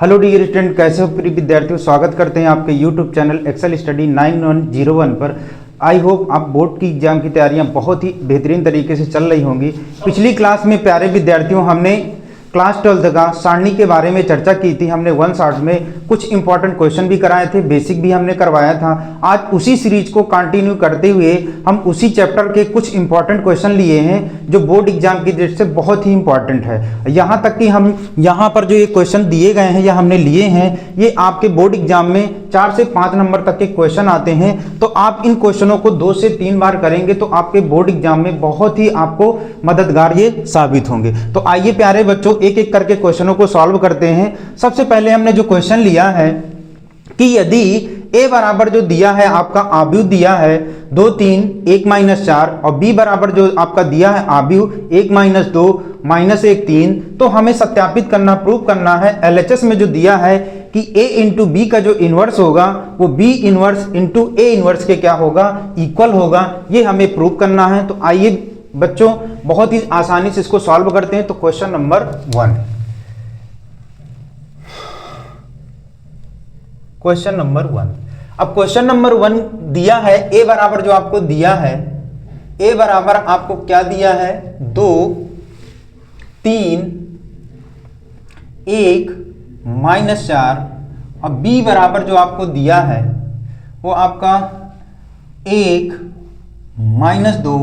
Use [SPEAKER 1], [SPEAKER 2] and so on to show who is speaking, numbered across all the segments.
[SPEAKER 1] Hello dear student, कैसे हो प्रिय विद्यार्थियों। स्वागत करते हैं आपके यूट्यूब चैनल एक्सेल स्टडी 9101 पर। आई होप आप बोर्ड की एग्जाम की तैयारियां बहुत ही बेहतरीन तरीके से चल रही होंगी। पिछली क्लास में प्यारे विद्यार्थियों हमने क्लास 12 का सारणी के बारे में चर्चा की थी। हमने वन शॉट में कुछ इंपॉर्टेंट क्वेश्चन भी कराए थे, बेसिक भी हमने करवाया था। आज उसी सीरीज को कंटिन्यू करते हुए हम उसी चैप्टर के कुछ इंपॉर्टेंट क्वेश्चन लिए हैं जो बोर्ड एग्जाम की दृष्टि से बहुत ही इंपॉर्टेंट है। यहाँ तक कि हम यहाँ पर जो ये क्वेश्चन दिए गए हैं या हमने लिए हैं, ये आपके बोर्ड एग्जाम में 4 से 5 नंबर तक के क्वेश्चन आते हैं। तो आप इन क्वेश्चनों को 2 से 3 बार करेंगे तो आपके बोर्ड एग्जाम में बहुत ही आपको मददगार ये साबित होंगे। तो आइए प्यारे बच्चों, एक एक करके क्वेश्चनों को सॉल्व करते हैं। सबसे पहले हमने जो क्वेश्चन लिया है कि यदि a बराबर जो दिया है आपका आव्यूह दिया है 2 3 1 -4 और b बराबर जो आपका दिया है आव्यूह 1 -2 -1 3, तो हमें सत्यापित करना, प्रूव करना है। LHS में जो दिया है कि a इंटू बी का जो इन्वर्स होगा वो b inverse into a inverse के क्या होगा, इक्वल होगा। ये हमें प्रूव करना है। तो आइए बच्चों बहुत ही आसानी से इसको सॉल्व करते हैं। तो क्वेश्चन नंबर 1, क्वेश्चन नंबर 1। अब क्वेश्चन नंबर 1 दिया है a बराबर जो आपको दिया है, a बराबर आपको क्या दिया है 2 3 1 -4 और b बराबर जो आपको दिया है वो आपका 1 -2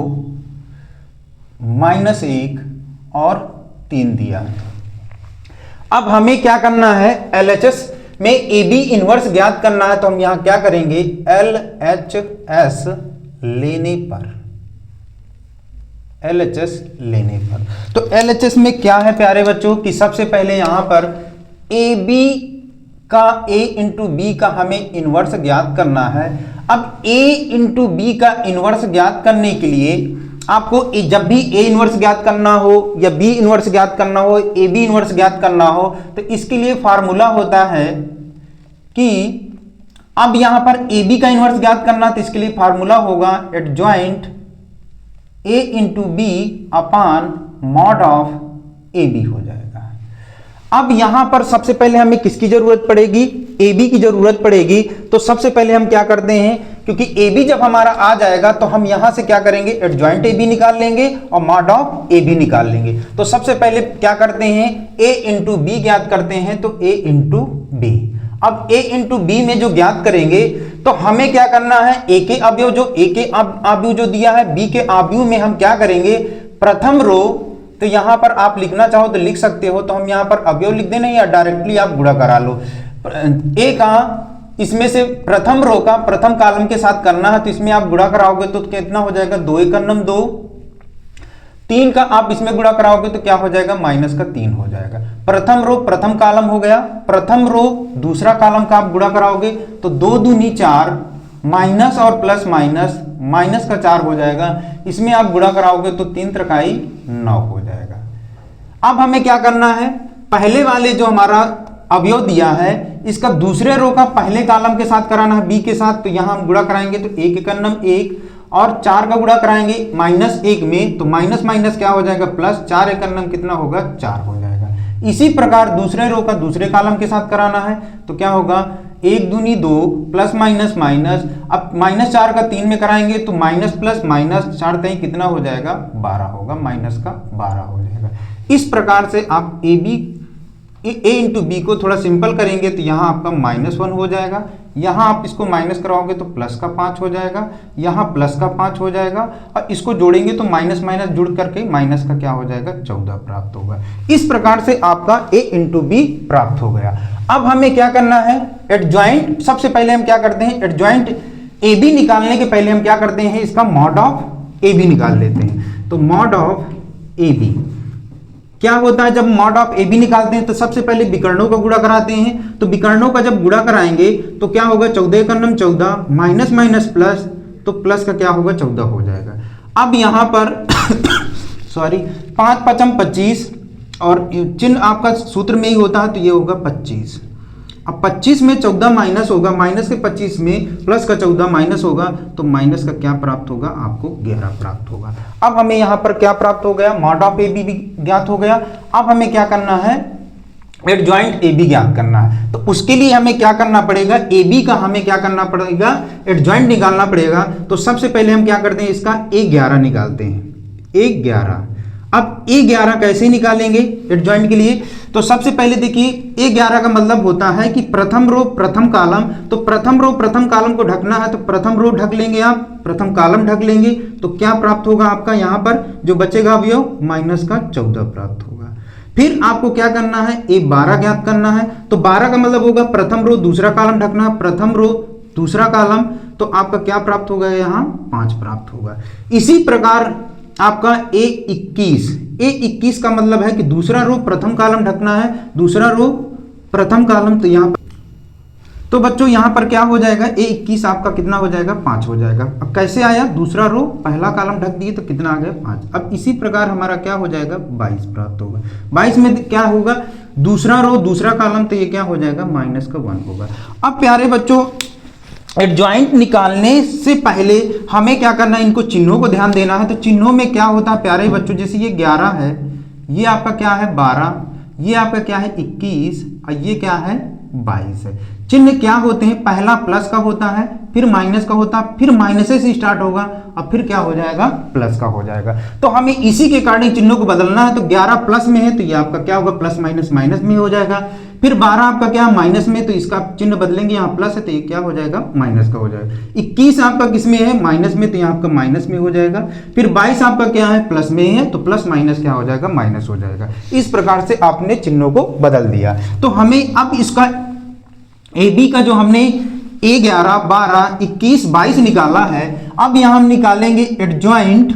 [SPEAKER 1] -1 और 3 दिया है। अब हमें क्या करना है, LHS में AB इनवर्स ज्ञात करना है। तो हम यहां क्या करेंगे, LHS लेने पर, LHS लेने पर। तो LHS में क्या है प्यारे बच्चों कि सबसे पहले यहां पर AB का A इंटू बी का हमें इनवर्स ज्ञात करना है। अब A इंटू बी का इनवर्स ज्ञात करने के लिए आपको जब भी A इनवर्स ज्ञात करना हो या B इनवर्स ज्ञात करना हो, AB इनवर्स ज्ञात करना हो, तो इसके लिए फार्मूला होता है कि अब यहां पर AB का इनवर्स ज्ञात करना, तो इसके लिए फार्मूला होगा adjoint A into B upon mod of AB हो जाएगा। अब यहां पर सबसे पहले हमें किसकी जरूरत पड़ेगी, AB की जरूरत पड़ेगी। तो सबसे पहले हम क्या करते हैं, क्योंकि AB जब हमारा आ जाएगा तो हम यहां से क्या करेंगे, एडजॉइंट AB निकाल लेंगे और मॉड ऑफ AB निकाल लेंगे। तो सबसे पहले क्या करते हैं, A इंटू बी ज्ञात करते हैं। तो A इंटू बी, अब A इंटू बी में जो ज्ञात करेंगे तो हमें क्या करना है, A के अवयव जो A के अवयव जो दिया है B के अवयव में हम क्या करेंगे, प्रथम रो, तो यहां पर आप लिखना चाहो तो लिख सकते हो। तो हम यहां पर अवयव लिख देना या डायरेक्टली आप गुणा करा लो। A का इसमें से प्रथम रो का प्रथम कॉलम के साथ करना है, तो इसमें आप गुणा कराओगे तो कितना हो जाएगा, 2 एकम 2। 3 का आप इसमें गुणा कराओगे तो क्या हो जाएगा, -3 हो जाएगा। प्रथम रो प्रथम कॉलम हो गया, प्रथम रो दूसरा कॉलम का आप गुणा कराओगे तो 2 दूनी 4, माइनस और प्लस माइनस, माइनस का 4 हो जाएगा। इसमें आप गुणा कराओगे तो 3 त्रिकाई 9 हो जाएगा। अब हमें क्या करना है, पहले वाले जो हमारा अवयव दिया है इसका दूसरे रो का पहले कॉलम के साथ कराना है, B के साथ। तो यहां हम गुणा कराएंगे तो 1 एकम 1 और 4 का गुणा कराएंगे -1 में, तो माइनस माइनस क्या हो जाएगा, प्लस 4 एकम कितना होगा, 4 हो जाएगा। इसी प्रकार दूसरे रो का दूसरे कॉलम के साथ कराना है तो क्या होगा, 1 दूनी 2 प्लस माइनस माइनस, अब -4 का 3 में कराएंगे तो माइनस प्लस माइनस 4 तय कितना हो जाएगा, 12 होगा, माइनस का 12 हो जाएगा। इस प्रकार से आप A इंटू बी को थोड़ा सिंपल करेंगे तो यहाँ आपका -1 हो जाएगा, यहाँ आप इसको माइनस कराओगे तो प्लस का 5 हो जाएगा, यहाँ प्लस का 5 हो जाएगा और इसको जोड़ेंगे तो माइनस माइनस जुड़ करके माइनस का क्या हो जाएगा, 14 प्राप्त होगा। इस प्रकार से आपका A इंटू बी प्राप्त हो गया। अब हमें क्या करना है, एडजॉइंट, सबसे पहले हम क्या करते हैं, एडजॉइंट AB निकालने के पहले हम क्या करते हैं, इसका मॉड ऑफ AB निकाल लेते हैं। तो मॉड ऑफ AB क्या होता है, जब मॉड ऑफ AB निकालते हैं तो सबसे पहले विकर्णों का गुणा कराते हैं। तो विकर्णों का जब गुणा कराएंगे तो क्या होगा, 14 एकम 14, माइनस माइनस प्लस, तो प्लस का क्या होगा, 14 हो जाएगा। अब यहां पर सॉरी 5 5 25 और चिन्ह आपका सूत्र में ही होता है तो ये होगा 25। अब 25 में 14 माइनस होगा, माइनस के 25 में प्लस का 14 माइनस होगा, तो माइनस का क्या प्राप्त होगा, आपको 11 प्राप्त होगा। अब हमें यहाँ पर क्या प्राप्त हो गया, मॉड ऑफ AB भी ज्ञात हो गया। अब हमें क्या करना है, एडजॉइंट ए बी ज्ञात करना है। तो उसके लिए हमें क्या करना पड़ेगा, ए बी का हमें क्या करना पड़ेगा, एडजॉइंट निकालना पड़ेगा। तो सबसे पहले हम क्या करते हैं, इसका A11 निकालते हैं, A11। अब A11 कैसे निकालेंगे एडजॉइंट के लिए, तो सबसे पहले देखिए A11 का मतलब होता है कि प्रथम रो प्रथम कॉलम, तो प्रथम रो प्रथम कॉलम को ढकना है तो प्रथम रो ढक लेंगे आप, प्रथम कॉलम ढक लेंगे, तो क्या प्राप्त होगा आपका यहाँ पर जो बचेगा अवयव -14 प्राप्त होगा। फिर आपको क्या करना है, A12 ज्ञात करना है, तो 12 का मतलब होगा प्रथम रो दूसरा कॉलम ढकना, प्रथम रो दूसरा कॉलम, तो आपका क्या प्राप्त होगा, यहाँ 5 प्राप्त होगा। इसी प्रकार आपका A21 का मतलब है कि दूसरा रो प्रथम कॉलम ढकना है, दूसरा रो प्रथम कॉलम, तो यहाँ तो बच्चों यहाँ पर क्या हो जाएगा, A21 आपका कितना हो जाएगा, 5 हो जाएगा। अब कैसे आया, दूसरा रो पहला कॉलम ढक दिए तो कितना आ गया, 5। अब इसी प्रकार हमारा क्या हो जाएगा, 22 प्राप्त होगा। 22 में क्या होगा, दूसरा रो दूसरा कॉलम, तो ये क्या हो जाएगा, -1 होगा। अब प्यारे बच्चों एडजॉइंट निकालने से पहले हमें क्या करना है, इनको चिन्हों को ध्यान देना है। तो चिन्हों में क्या होता है प्यारे बच्चों, जैसे ये 11 है, ये आपका क्या है 12, ये आपका क्या है 21 और ये क्या है 22 है। चिन्ह क्या होते हैं, पहला प्लस का होता है, फिर माइनस का होता है, फिर माइनस से स्टार्ट होगा और फिर क्या हो जाएगा, प्लस का हो जाएगा। तो हमें इसी के कारण चिन्हों को बदलना है। तो 11 प्लस में है तो ये आपका क्या होगा, प्लस माइनस माइनस में हो जाएगा। फिर 12 आपका क्या माइनस में, तो इसका चिन्ह बदलेंगे, यहाँ प्लस है तो ये क्या हो जाएगा, माइनस का हो जाएगा। 21 आपका किस में है, माइनस में, तो यहाँ आपका माइनस में हो जाएगा। फिर 22 आपका क्या है, प्लस में है, तो प्लस माइनस क्या हो जाएगा, माइनस हो जाएगा। इस प्रकार से आपने चिन्हों को बदल दिया। तो हमें अब इसका ए बी का जो हमने A11 12 21 22 निकाला है, अब यहां हम निकालेंगे एडजॉइंट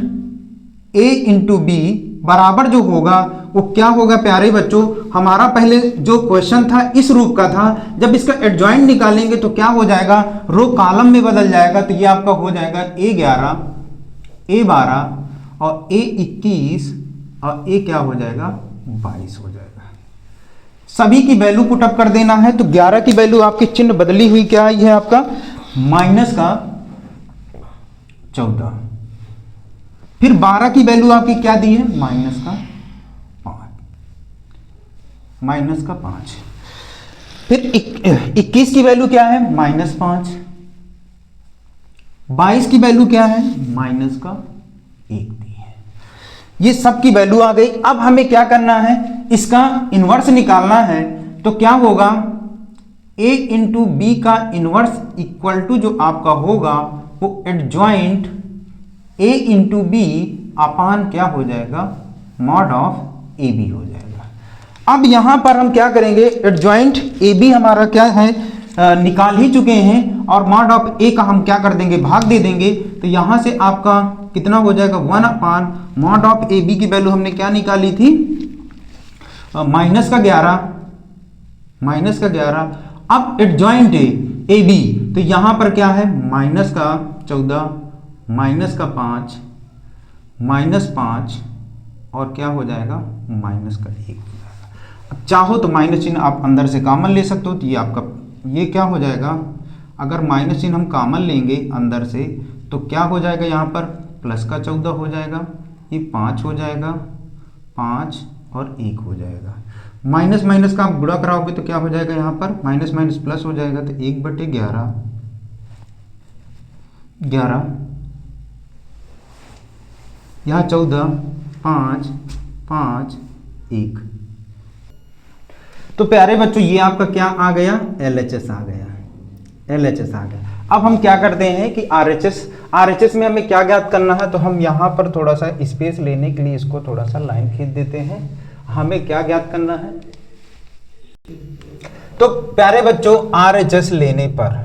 [SPEAKER 1] A इंटू बी बराबर जो होगा वो क्या होगा प्यारे बच्चों, हमारा पहले जो क्वेश्चन था इस रूप का था, जब इसका एडजॉइंट निकालेंगे तो क्या हो जाएगा, रो कॉलम में बदल जाएगा। तो ये आपका हो जाएगा A11 A12 और A21 और A क्या हो जाएगा 22 हो जाएगा। सभी की वैल्यू पुट अप कर देना है। तो 11 की वैल्यू आपकी चिन्ह बदली हुई क्या है, आपका -14। फिर 12 की वैल्यू आपकी क्या दी है, -5। फिर 21 की वैल्यू क्या है, -5। 22 की वैल्यू क्या है, -1 दी है। ये सब की वैल्यू आ गई। अब हमें क्या करना है, इसका इनवर्स निकालना है। तो क्या होगा, A इंटू बी का इनवर्स इक्वल टू जो आपका होगा वो एडजॉइंट A इंटू बी अपान क्या हो जाएगा, मॉड ऑफ ए बी हो जाएगा। अब यहां पर हम क्या करेंगे, एडजॉइंट ए बी हमारा क्या है निकाल ही चुके हैं और मॉड ऑफ ए का हम क्या कर देंगे, भाग दे देंगे। तो यहां से आपका कितना हो जाएगा, 1 upon mod of A B की वैल्यू हमने क्या निकाली थी, -11। अब एडजॉइंट ए बी, तो यहां पर क्या है, -14 -5 और क्या हो जाएगा, -1 हो जाएगा। अब चाहो तो माइनस चिन्ह आप अंदर से कॉमन ले सकते हो। तो ये आपका ये क्या हो जाएगा, अगर माइनस चिन्ह हम कॉमन लेंगे अंदर से तो क्या हो जाएगा, यहाँ पर +14 हो जाएगा, ये 5 हो जाएगा, 5 और 1 हो जाएगा। माइनस माइनस का आप गुणा कराओगे तो क्या हो जाएगा, यहाँ पर माइनस माइनस प्लस हो जाएगा। तो 1/11 11, यहाँ 14 5 5 1। तो प्यारे बच्चों ये आपका क्या आ गया, LHS आ गया, LHS आ गया। अब हम क्या करते हैं कि RHS में हमें क्या ज्ञात करना है। तो हम यहाँ पर थोड़ा सा स्पेस लेने के लिए इसको थोड़ा सा लाइन खींच देते हैं। हमें क्या ज्ञात करना है, तो प्यारे बच्चों RHS लेने पर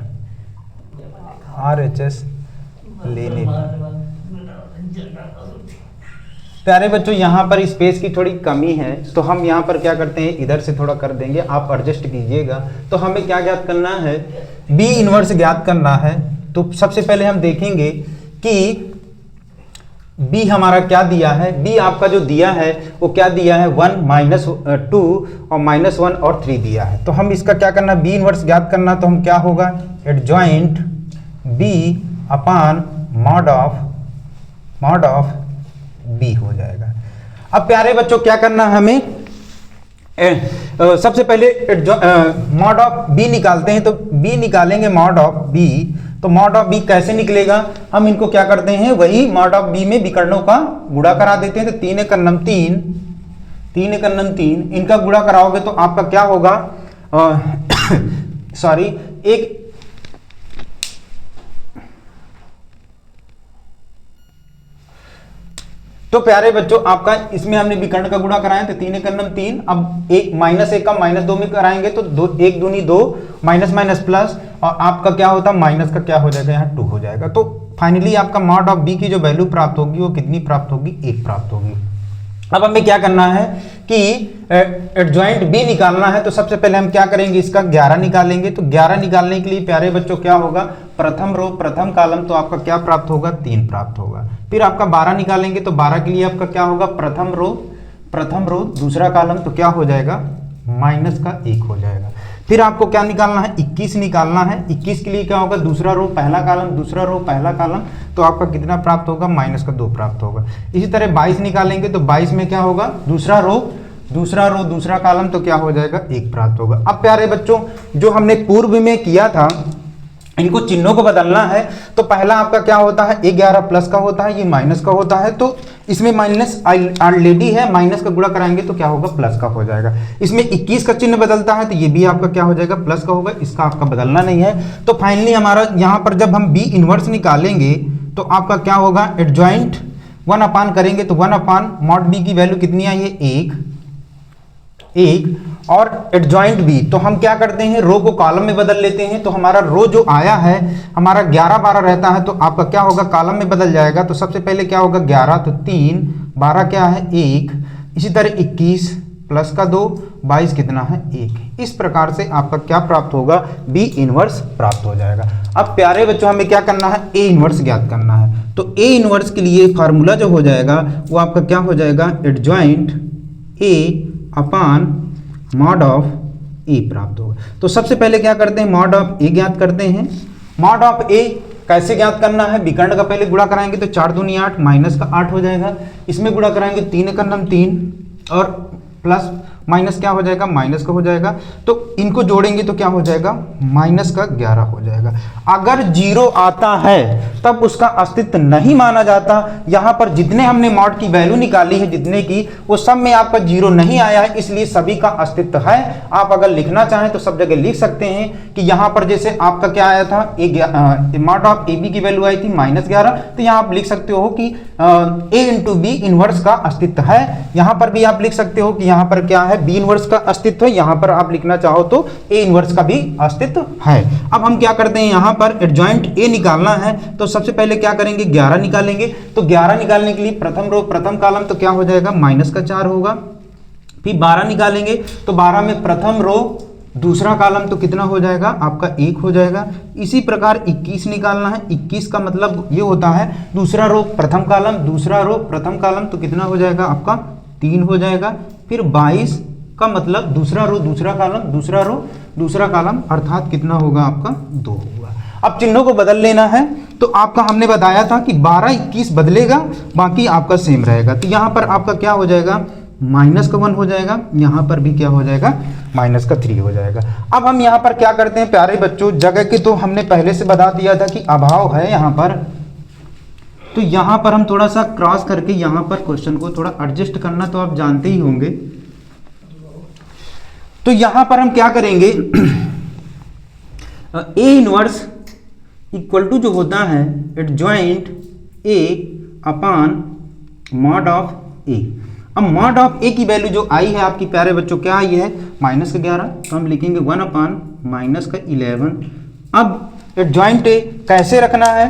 [SPEAKER 1] प्यारे बच्चों यहाँ पर स्पेस की थोड़ी कमी है तो हम यहाँ पर क्या करते हैं, इधर से थोड़ा कर देंगे, आप एडजस्ट कीजिएगा। तो हमें क्या ज्ञात करना है, B इनवर्स ज्ञात करना है। तो सबसे पहले हम देखेंगे कि B हमारा क्या दिया है। B आपका जो दिया है वो क्या दिया है, 1 -2 और -1 और 3 दिया है। तो हम इसका क्या करना, B इनवर्स ज्ञात करना। तो हम क्या होगा, adjoint B upon mod of B हो जाएगा। अब प्यारे बच्चों क्या करना है हमें, सबसे पहले मॉड ऑफ बी निकालते हैं, तो बी निकालेंगे मॉड ऑफ बी। तो मॉड ऑफ बी कैसे निकलेगा, हम इनको क्या करते हैं, वही मॉड ऑफ बी में विकर्णों का गुणा करा देते हैं। तो 3 एक अन्नम 3, 3 एक अन्नम 3, इनका गुणा कराओगे तो आपका क्या होगा, सॉरी एक, तो प्यारे बच्चों आपका इसमें हमने विकर्ण का गुणा कराया, तो 3 एक अन्नम 3, अब एक -1 का -2 में कराएंगे तो 2 1 दूनी 2, माइनस माइनस प्लस, और आपका क्या होता है माइनस का क्या हो जाएगा, यहाँ 2 हो जाएगा। तो फाइनली आपका मॉड ऑफ बी की जो वैल्यू प्राप्त होगी वो कितनी प्राप्त होगी, 1 प्राप्त होगी। अब हमें क्या करना है कि एडजॉइंट बी निकालना है, तो सबसे पहले हम क्या करेंगे, इसका 11 निकालेंगे। तो 11 निकालने के लिए प्यारे बच्चों क्या होगा, प्रथम रो प्रथम कॉलम, तो आपका क्या प्राप्त होगा, 3 प्राप्त होगा। फिर आपका 12 निकालेंगे, तो 12 के लिए आपका क्या होगा, प्रथम रो दूसरा कॉलम, तो क्या हो जाएगा, -1 हो जाएगा। फिर आपको क्या निकालना है, 21 निकालना है। 21 के लिए क्या होगा, दूसरा रो पहला कॉलम, दूसरा रो पहला कॉलम, तो आपका कितना प्राप्त होगा, -2 प्राप्त होगा। इसी तरह 22 निकालेंगे, तो 22 में क्या होगा, दूसरा रो दूसरा कॉलम, तो क्या हो जाएगा, 1 प्राप्त होगा। अब प्यारे बच्चों जो हमने पूर्व में किया था, इनको चिन्हों को बदलना है। तो पहला आपका क्या होता है, 11 प्लस का होता है, ये माइनस का होता है, तो इसमें माइनस ऑलरेडी है, माइनस का गुणा कराएंगे तो क्या होगा, प्लस का हो जाएगा। इसमें 21 का चिन्ह बदलता है, तो ये भी आपका क्या हो जाएगा, प्लस का होगा, इसका आपका बदलना नहीं है। तो फाइनली हमारा यहाँ पर जब हम बी इनवर्स निकालेंगे तो आपका क्या होगा, एडजॉइंट 1 अपान करेंगे तो 1 अपान मॉड बी की वैल्यू कितनी आई है, 1 और एडजॉइंट बी, तो हम क्या करते हैं, रो को कॉलम में बदल लेते हैं। तो हमारा रो जो आया है हमारा 11 12 रहता है, तो आपका क्या होगा, कॉलम में बदल जाएगा। तो सबसे पहले क्या होगा, 11 तो 3, 12 क्या है 1, इसी तरह 21 प्लस का 2, 22 कितना है 1। इस प्रकार से आपका क्या प्राप्त होगा, बी इनवर्स प्राप्त हो जाएगा। अब प्यारे बच्चों हमें क्या करना है, ए इनवर्स ज्ञात करना है। तो ए इनवर्स के लिए फार्मूला जो हो जाएगा वो आपका क्या हो जाएगा, adjoint A upon mod of A प्राप्त होगा। तो सबसे पहले क्या करते हैं, मॉड ऑफ ए ज्ञात करते हैं। मॉड ऑफ ए कैसे ज्ञात करना है, विकर्ण का पहले गुणा कराएंगे तो 4 दूनी 8, माइनस का 8 हो जाएगा। इसमें गुणा कराएंगे 3 एक अन्नम 3 और प्लस माइनस क्या हो जाएगा, माइनस का हो जाएगा। तो इनको जोड़ेंगे तो क्या हो जाएगा, -11 हो जाएगा। अगर 0 आता है तब उसका अस्तित्व नहीं माना जाता। यहाँ पर जितने हमने मॉड की वैल्यू निकाली है, जितने की, वो सब में आपका 0 नहीं आया है, इसलिए सभी का अस्तित्व है। आप अगर लिखना चाहें तो सब जगह लिख सकते हैं कि यहाँ पर जैसे आपका क्या आया था, मॉड ऑफ ए बी की वैल्यू आई थी -11, तो यहाँ आप लिख सकते हो कि ए इंटू बी इनवर्स का अस्तित्व है। यहाँ पर भी आप लिख सकते हो कि यहाँ पर क्या है, बी इनवर्स का अस्तित्व है। यहाँ पर आप लिखना चाहो तो ए इनवर्स का भी अस्तित्व है। अब हम क्या करते हैं, यहाँ पर एडजॉइंट ए निकालना है, तो सबसे पहले क्या करेंगे, 11 निकालेंगे। तो 11 निकालने के लिए प्रथम रो प्रथम कॉलम, तो क्या हो जाएगा, -4 होगा। फिर 12 निकालेंगे तो 12 में प्रथम रो दूसरा कॉलम, तो कितना हो जाएगा, आपका 1 हो जाएगा। इसी प्रकार 21 निकालना है। 21 का मतलब ये होता है दूसरा रो प्रथम कॉलम, दूसरा रो प्रथम कॉलम, तो कितना हो जाएगा, आपका 3 हो जाएगा। फिर 22 का मतलब दूसरा रो दूसरा कॉलम, दूसरा रो दूसरा कॉलम, अर्थात कितना होगा, आपका 2 होगा। अब चिन्हों को बदल लेना है। तो आपका हमने बताया था कि 12 21 बदलेगा, बाकी आपका सेम रहेगा। तो यहाँ पर आपका क्या हो जाएगा, -1 हो जाएगा। यहाँ पर भी क्या हो जाएगा, -3 हो जाएगा। अब हम यहाँ पर क्या करते हैं प्यारे बच्चों, जगह के तो हमने पहले से बता दिया था कि अभाव है यहाँ पर, तो यहाँ पर हम थोड़ा सा क्रॉस करके यहाँ पर क्वेश्चन को थोड़ा एडजस्ट करना तो आप जानते ही होंगे। तो यहाँ पर हम क्या करेंगे, ए इनवर्स इक्वल टू जो होता है adjoint A upon mod of A. अब मॉड ऑफ ए की वैल्यू जो आई है आपकी प्यारे बच्चों, क्या आई है, -11, तो हम लिखेंगे 1 अपान -11। अब एडजॉइंट ए कैसे रखना है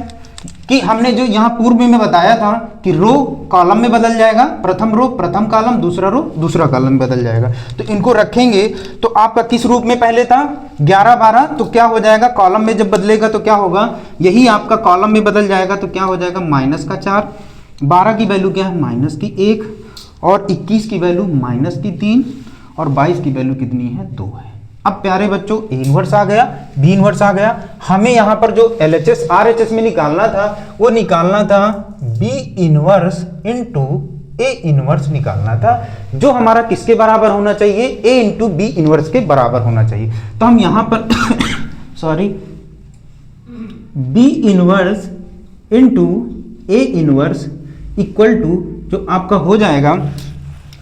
[SPEAKER 1] कि हमने जो यहाँ पूर्व में बताया था कि रो कॉलम में बदल जाएगा, प्रथम रो प्रथम कॉलम, दूसरा रो दूसरा कॉलम बदल जाएगा। तो इनको रखेंगे तो आपका किस रूप में पहले था, 11 12, तो क्या हो जाएगा, कॉलम में जब बदलेगा तो क्या होगा, यही आपका कॉलम में बदल जाएगा। तो क्या हो जाएगा, -4, 12 की वैल्यू क्या है, -1, और 21 की वैल्यू -3, और 22 की वैल्यू कितनी है, 2 है। अब प्यारे बच्चों ए इनवर्स आ गया, बी इनवर्स आ गया। हमें यहाँ पर जो LHS RHS में निकालना था वो निकालना था B inverse into A inverse निकालना था, जो हमारा किसके बराबर होना चाहिए, ए इंटू बी इनवर्स के बराबर होना चाहिए। तो हम यहां पर sorry B inverse into A inverse equal to जो आपका हो जाएगा,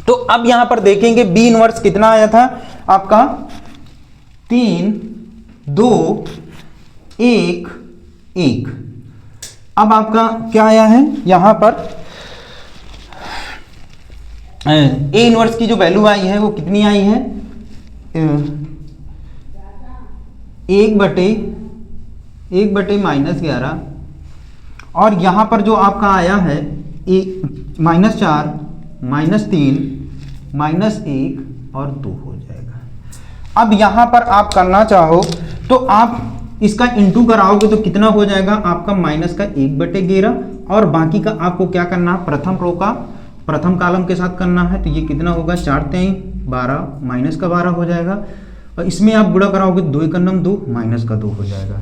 [SPEAKER 1] तो अब यहां पर देखेंगे बी इनवर्स कितना आया था आपका 3 2 1 1। अब आपका क्या आया है यहां पर ए इनवर्स की जो वैल्यू आई है वो कितनी आई है 1/-11 और यहां पर जो आपका आया है -4 -3 -1 और 2 हो जाएगा। अब यहां पर आप करना चाहो तो आप इसका इंटू कराओगे तो कितना हो जाएगा आपका -1/11 और बाकी का आपको क्या करना है प्रथम रो का प्रथम कॉलम के साथ करना है। तो ये कितना होगा 4×3=12 -12 हो जाएगा और इसमें आप गुणा कराओगे 2×2 -2 हो जाएगा।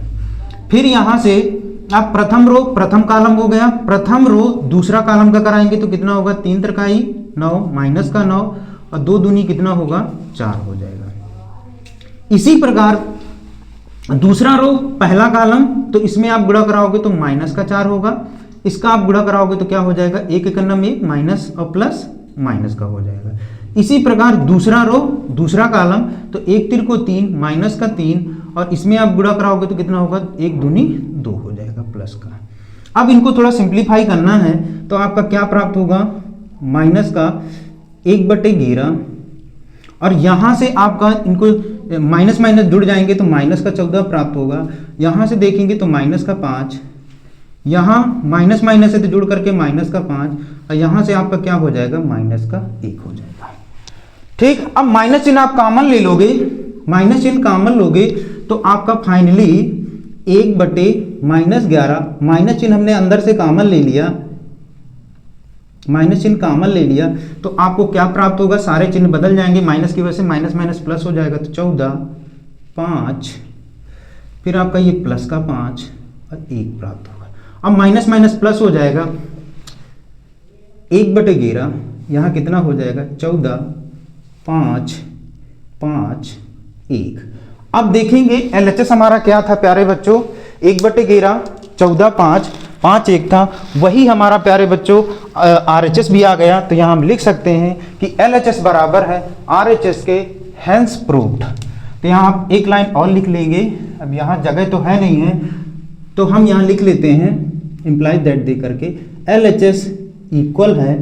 [SPEAKER 1] फिर यहाँ से आप प्रथम रो प्रथम कॉलम हो गया, प्रथम रो दूसरा कॉलम का कराएंगे तो कितना होगा 3×9 -9 और 2 दूनी कितना होगा 4 हो जाएगा। इसी प्रकार दूसरा रो पहला कॉलम तो इसमें आप गुणा कराओगे तो -4 होगा, इसका आप गुणा कराओगे तो क्या हो जाएगा 1×1 माइनस और प्लस माइनस का हो जाएगा। इसी प्रकार दूसरा रो दूसरा कॉलम तो 1×3 -3 और इसमें आप गुणा कराओगे तो कितना होगा 1 दूनी 2 हो जाएगा प्लस का। अब इनको थोड़ा सिंप्लीफाई करना है तो आपका क्या प्राप्त होगा -1/11 और यहाँ से आपका इनको माइनस जुड़ जाएंगे तो -14 प्राप्त होगा। यहाँ से देखेंगे तो -5, यहाँ माइनस से तो जुड़ करके -5 और यहाँ से आपका क्या हो जाएगा -1 हो जाएगा। ठीक, अब माइनस चिन्ह आप कॉमन ले लोगे, माइनस चिन्ह कॉमन लोगे तो आपका फाइनली 1/-11 माइनस चिन्ह हमने अंदर से कॉमन ले लिया, माइनस चिन्ह कॉमन ले लिया तो आपको क्या प्राप्त होगा सारे चिन्ह बदल जाएंगे, माइनस की वजह से माइनस प्लस हो जाएगा तो 14 5 फिर आपका ये प्लस का 5 और 1 प्राप्त होगा। अब माइनस प्लस हो जाएगा 1/11 यहाँ कितना हो जाएगा 14 5 5 1। अब देखेंगे LHS हमारा क्या था प्यारे बच्चों 1/11 14 5 5 1 था, वही हमारा प्यारे बच्चों RHS भी आ गया। तो यहाँ हम लिख सकते हैं कि LHS बराबर है RHS के हेंस प्रूव्ड। तो यहाँ आप एक लाइन और लिख लेंगे, अब यहाँ जगह तो है नहीं है तो हम यहाँ लिख लेते हैं इम्प्लाइज दैट दे करके LHS इक्वल है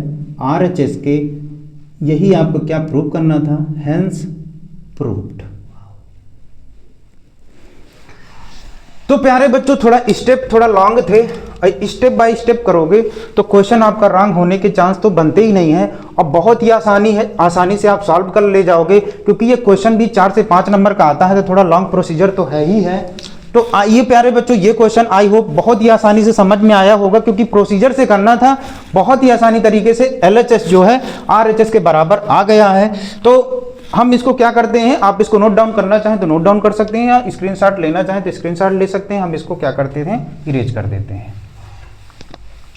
[SPEAKER 1] RHS के, यही आपको क्या प्रूव करना था हेंस प्रूव्ड। तो प्यारे बच्चों थोड़ा स्टेप थोड़ा लॉन्ग थे, स्टेप बाय स्टेप करोगे तो क्वेश्चन आपका रॉन्ग होने के चांस तो बनते ही नहीं है और बहुत ही आसानी से आप सॉल्व कर ले जाओगे, क्योंकि ये क्वेश्चन भी 4 से 5 नंबर का आता है तो थोड़ा लॉन्ग प्रोसीजर तो है ही है। तो आइए प्यारे बच्चों ये क्वेश्चन आई होप बहुत ही आसानी से समझ में आया होगा, क्योंकि प्रोसीजर से करना था, बहुत ही आसानी तरीके से LHS जो है RHS के बराबर आ गया है। तो हम इसको क्या करते हैं, आप इसको नोट डाउन करना चाहें तो नोट डाउन कर सकते हैं या स्क्रीनशॉट लेना चाहें तो स्क्रीनशॉट ले सकते हैं। हम इसको क्या करते हैं इरेज कर देते हैं।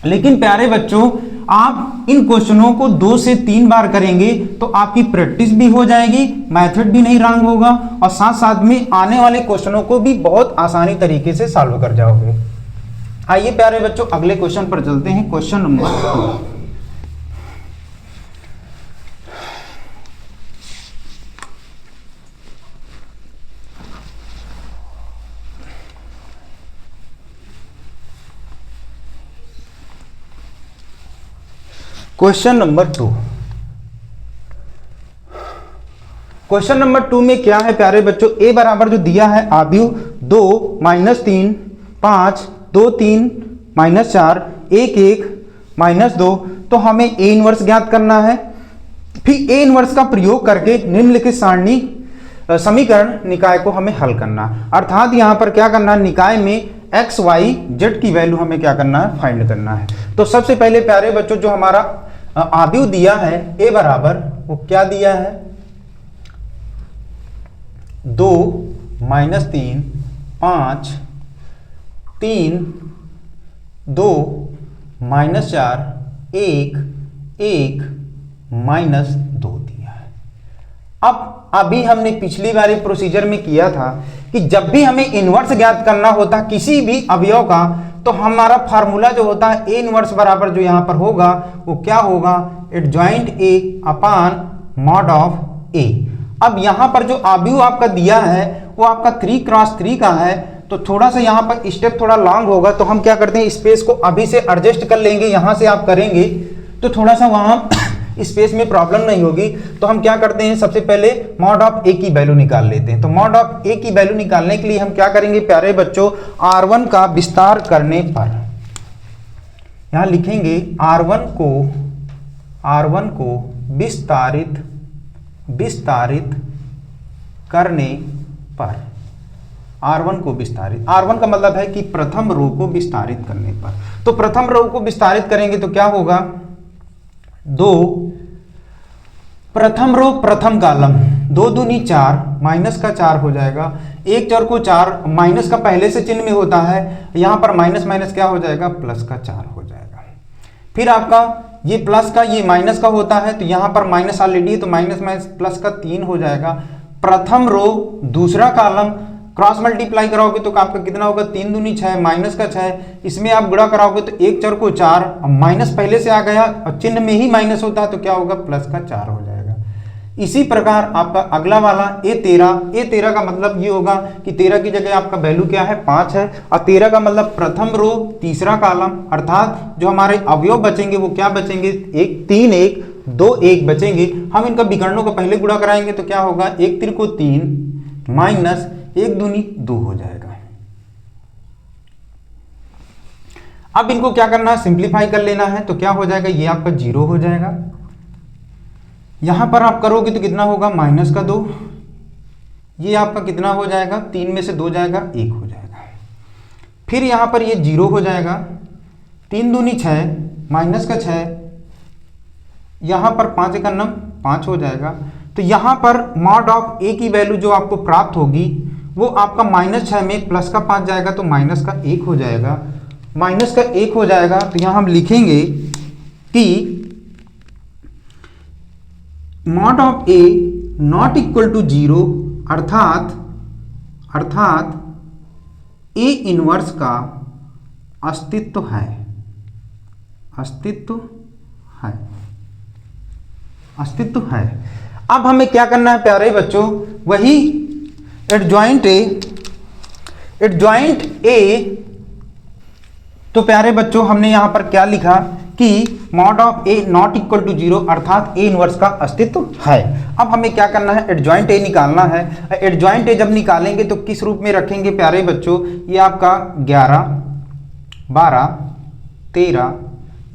[SPEAKER 1] लेकिन प्यारे बच्चों आप इन क्वेश्चनों को 2 से 3 बार करेंगे तो आपकी प्रैक्टिस भी हो जाएगी, मेथड भी नहीं रॉन्ग होगा और साथ साथ में आने वाले क्वेश्चनों को भी बहुत आसानी तरीके से सॉल्व कर जाओगे। आइए प्यारे बच्चों अगले क्वेश्चन पर चलते हैं, question number 2। Question number 2। Question number 2 में क्या है प्यारे बच्चों, ए बराबर जो दिया है आव्यूह 2 -3 5 2 3 -4 1 1 -2, तो हमें ए इनवर्स ज्ञात करना है। फिर ए इनवर्स का प्रयोग करके निम्नलिखित सारणी समीकरण निकाय को हमें हल करना, अर्थात यहाँ पर क्या करना है निकाय में x y z की वैल्यू हमें क्या करना है फाइंड करना है। तो सबसे पहले प्यारे बच्चों जो हमारा आव्यूह दिया है ए बराबर वो क्या दिया है 2 -3 5 3 2 -4 1 1 माइनस 2 दिया है। अब अभी हमने पिछली बार एक प्रोसीजर में किया था कि जब भी हमें इन्वर्स ज्ञात करना होता किसी भी अवयव का, तो हमारा फार्मूला जो होता है ए इन्वर्स बराबर जो यहाँ पर होगा वो क्या होगा, adjoint A upon mod of A. अब यहाँ पर जो अवयव आपका दिया है वो आपका 3 क्रॉस 3 का है, तो थोड़ा सा यहाँ पर स्टेप थोड़ा लॉन्ग होगा, तो हम क्या करते हैं स्पेस को अभी से एडजस्ट कर लेंगे। यहाँ से आप करेंगे तो थोड़ा सा वहाँ स्पेस में प्रॉब्लम नहीं होगी। तो हम क्या करते हैं, सबसे पहले मॉड ऑफ ए की वैल्यू निकाल लेते हैं। तो मॉड ऑफ ए की वैल्यू निकालने के लिए हम क्या करेंगे प्यारे बच्चों, R1 का विस्तार करने पर यहाँ लिखेंगे R1 को विस्तारित करने पर, R1 को विस्तारित, R1 का मतलब है कि प्रथम रो को विस्तारित करने पर। तो प्रथम रो को विस्तारित करेंगे तो क्या होगा, 2 प्रथम रो प्रथम कॉलम 2 दूनी 4 माइनस का 4 हो जाएगा, 1 4 को 4, माइनस का पहले से चिन्ह में होता है, यहाँ पर माइनस माइनस क्या हो जाएगा, प्लस का 4 हो जाएगा। फिर आपका ये प्लस का ये माइनस का होता है, तो यहाँ पर माइनस ऑलरेडी है तो माइनस माइनस प्लस का 3 हो जाएगा। प्रथम रो दूसरा कॉलम क्रॉस मल्टीप्लाई कराओगे तो आपका कितना होगा, 3 दूनी 6 माइनस का 6, इसमें आप गुणा कराओगे तो 1 4 को 4, माइनस पहले से आ गया और चिन्ह में ही माइनस होता है तो क्या होगा, प्लस का 4 हो जाएगा। इसी प्रकार आपका अगला वाला A13 का मतलब ये होगा कि 13 की जगह आपका वैल्यू क्या है, 5 है, और 13 का मतलब प्रथम रो तीसरा कॉलम, अर्थात जो हमारे अवयव बचेंगे वो क्या बचेंगे, 3 1 2 1 बचेंगे। हम इनका विकर्णों को पहले गुणा कराएंगे तो क्या होगा, 1 3 को 3 माइनस 1 दूनी 2 हो जाएगा। अब इनको क्या करना है, सिंप्लीफाई कर लेना है, तो क्या हो जाएगा, ये आपका 0 हो जाएगा। यहां पर आप करोगे तो कितना होगा, माइनस का 2, ये आपका कितना हो जाएगा, 3 में से 2 जाएगा 1 हो जाएगा। फिर यहां पर ये 0 हो जाएगा, 3 दूनी 6 माइनस का 6, यहां पर 5 1 9 5 हो जाएगा। तो यहां पर मॉड ऑफ ए की वैल्यू जो आपको प्राप्त होगी वो आपका -6 में प्लस का 5 जाएगा तो माइनस का 1 हो जाएगा, माइनस का 1 हो जाएगा। तो यहां हम लिखेंगे कि mod of A not equal to 0, अर्थात ए इनवर्स का अस्तित्व है, अस्तित्व है। अब हमें क्या करना है प्यारे बच्चों, वही एडजॉइंट ए। तो प्यारे बच्चों हमने यहां पर क्या लिखा कि mod of A not equal to 0, अर्थात ए इनवर्स का अस्तित्व है। अब हमें क्या करना है, एडजॉइंट ए निकालना है। एडजॉइंट ए जब निकालेंगे तो किस रूप में रखेंगे प्यारे बच्चों, ये आपका 11 12 13,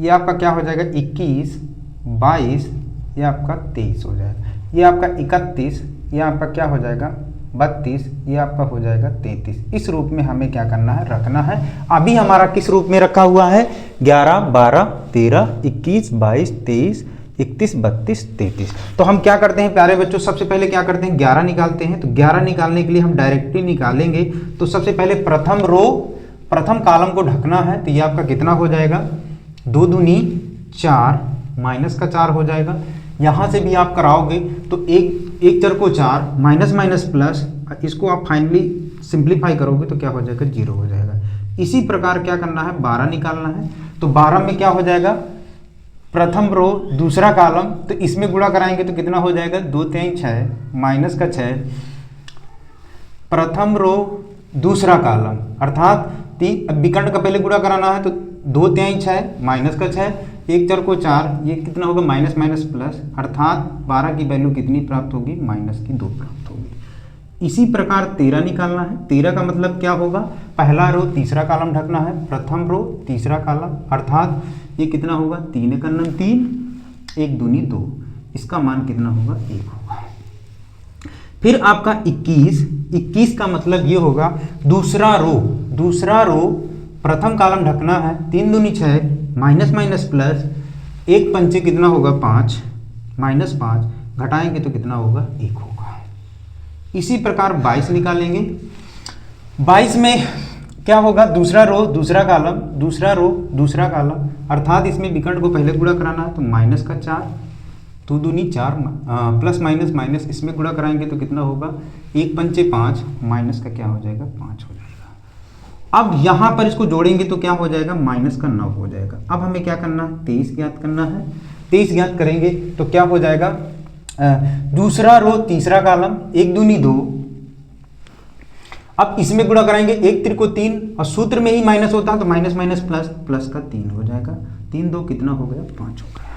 [SPEAKER 1] ये आपका क्या हो जाएगा, 21 22, ये आपका 23 हो जाएगा, ये आपका 31, ये आपका क्या हो जाएगा 32, ये आपका हो जाएगा 33। इस रूप में हमें क्या करना है, रखना है। अभी हमारा किस रूप में रखा हुआ है, 11 12 13 21 22 23 31 32 33। तो हम क्या करते हैं प्यारे बच्चों, सबसे पहले क्या करते हैं, 11 निकालते हैं। तो 11 निकालने के लिए हम डायरेक्टली निकालेंगे। तो सबसे पहले प्रथम रो प्रथम कॉलम को ढकना है, तो ये आपका कितना हो जाएगा, 2 दूनी 4 माइनस का 4 हो जाएगा। यहाँ से भी आप कराओगे तो 1 4 को 4 माइनस माइनस प्लस, इसको आप फाइनली सिंप्लीफाई करोगे तो क्या हो जाएगा, 0 हो जाएगा। इसी प्रकार क्या करना है, 12 निकालना है। तो 12 में क्या हो जाएगा, प्रथम रो दूसरा कॉलम, तो इसमें गुणा कराएंगे तो कितना हो जाएगा, 2 3 6 माइनस का 6, प्रथम रो दूसरा कॉलम, अर्थात विकर्ण का पहले गुणा कराना है तो 2 3 6 माइनस का 6, 1 4 को 4, ये कितना होगा, माइनस माइनस प्लस, अर्थात 12 की वैल्यू कितनी प्राप्त होगी, -2 प्राप्त होगी। इसी प्रकार 13 निकालना है। 13 का मतलब क्या होगा, पहला रो तीसरा कॉलम ढकना है, प्रथम रो तीसरा कॉलम, अर्थात ये कितना होगा, 3 1 9 3 1 दूनी 2, इसका मान कितना होगा, 1 होगा। फिर आपका 21 का मतलब ये होगा दूसरा रो प्रथम कॉलम ढकना है, 3 दूनी 6 माइनस माइनस प्लस, 1 पंचे कितना होगा 5 माइनस 5, घटाएंगे तो कितना होगा, 1 होगा। इसी प्रकार 22 निकालेंगे। 22 में क्या होगा, दूसरा रो दूसरा कॉलम, दूसरा रो दूसरा कॉलम, अर्थात इसमें विकर्ण को पहले गुणा कराना है तो माइनस का 4, 2 दूनी 4, प्लस माइनस माइनस, इसमें गुणा कराएंगे तो कितना होगा, 1 पंचे 5, माइनस का क्या हो जाएगा, 5 हो जाएगा। अब यहाँ पर इसको जोड़ेंगे तो क्या हो जाएगा, माइनस का 9 हो जाएगा। अब हमें क्या करना है, 23 ज्ञात करना है। 23 ज्ञात करेंगे तो क्या हो जाएगा, दूसरा रो तीसरा कॉलम, 1 दूनी 2, अब इसमें गुणा कराएंगे, 1 त्रिको 3, और सूत्र में ही माइनस होता है तो माइनस माइनस प्लस, प्लस का 3 हो जाएगा। 3 2 कितना हो गया, 5 हो गया।